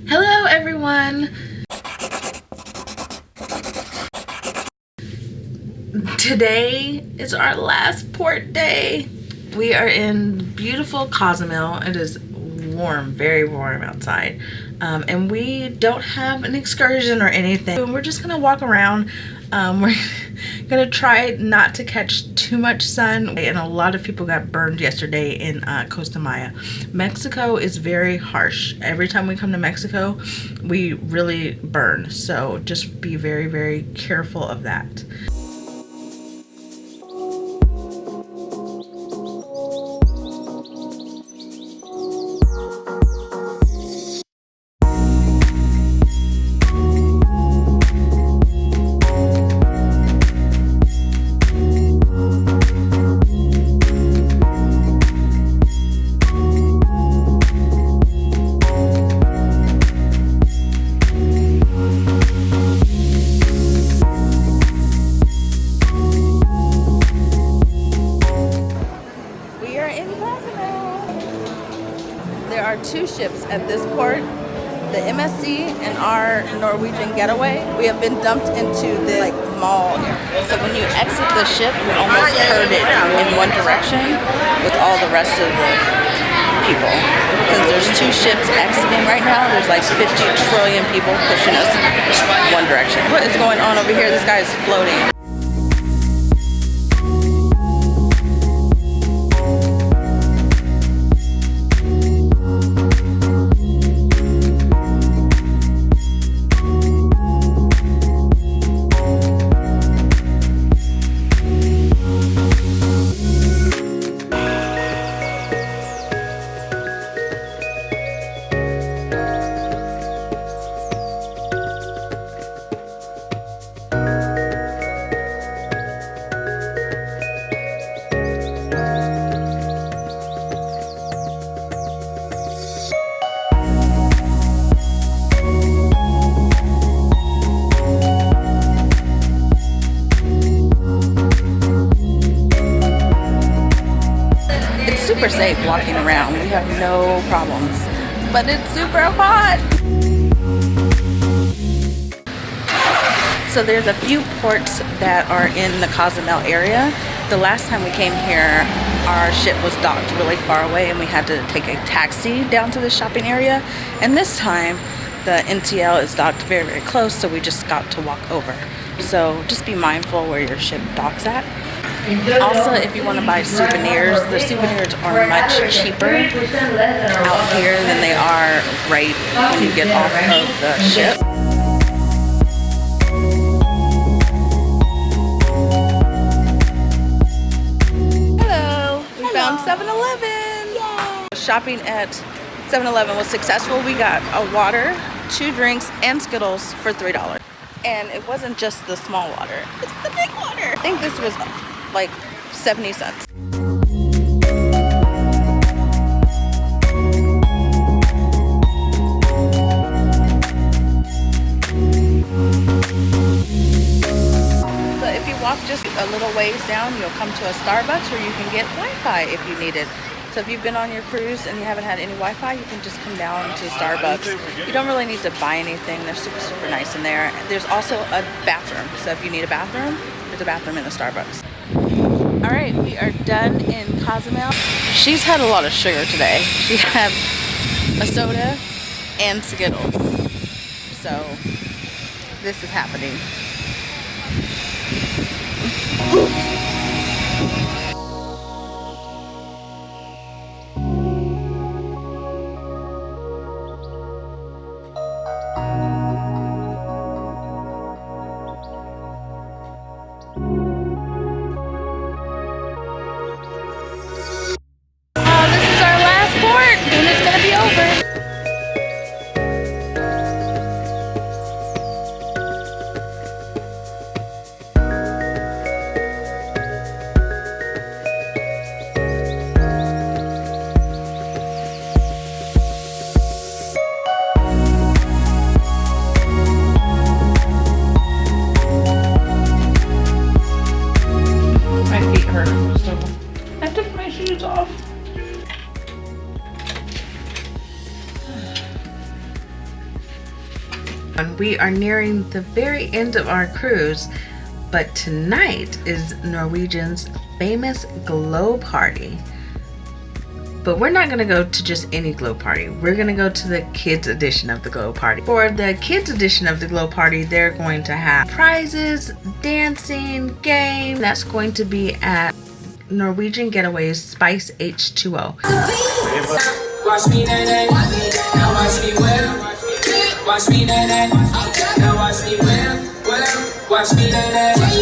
Hello everyone! Today is our last port day. We are in beautiful COZUMEL. It is warm, very warm outside. And we don't have an excursion or anything. We're just gonna walk around. We're gonna try not to catch too much sun, and a lot of people got burned yesterday in Costa Maya. Mexico is very harsh. Every time we come to Mexico, we really burn, so just be very, very careful of that. There are two ships at this port, the MSC and our Norwegian Getaway. We have been dumped into the mall area. So when you exit the ship, you're almost herded in one direction with all the rest of the people. Because there's two ships exiting right now, there's like 50 trillion people pushing us in one direction. What is going on over here? This guy is floating. Super safe walking around. We have no problems, but it's super hot. So there's a few ports that are in the COZUMEL area. The last time we came here, our ship was docked really far away and we had to take a taxi down to the shopping area. And this time the NTL is docked very, very close, so we just got to walk over. So just be mindful where your ship docks at. Also, if you want to buy souvenirs, the souvenirs are much cheaper out here than they are right when you get off of the ship. Hello! We found 7-Eleven! Shopping at 7-Eleven was successful. We got a water, 2 drinks, and Skittles for $3. And it wasn't just the small water, it's the big water. I think this was like 70 cents. So if you walk just a little ways down, you'll come to a Starbucks where you can get Wi-Fi if you need it. So if you've been on your cruise and you haven't had any Wi-Fi, you can just come down to Starbucks. You don't really need to buy anything. They're super, super nice in there. There's also a bathroom. So if you need a bathroom, there's a bathroom in the Starbucks. All right, we are done in COZUMEL. She's had a lot of sugar today. She had a soda and Skittles. So this is happening. We are nearing the very end of our cruise, but tonight is Norwegian's famous glow party. But we're not going to go to just any glow party. We're going to go to the kids edition of the glow party. For the kids edition of the glow party, they're going to have prizes, dancing, game. That's going to be at Norwegian Getaway's Spice H2O. Watch me nay, now watch me well. Watch me nay, now watch me well. Watch me nay.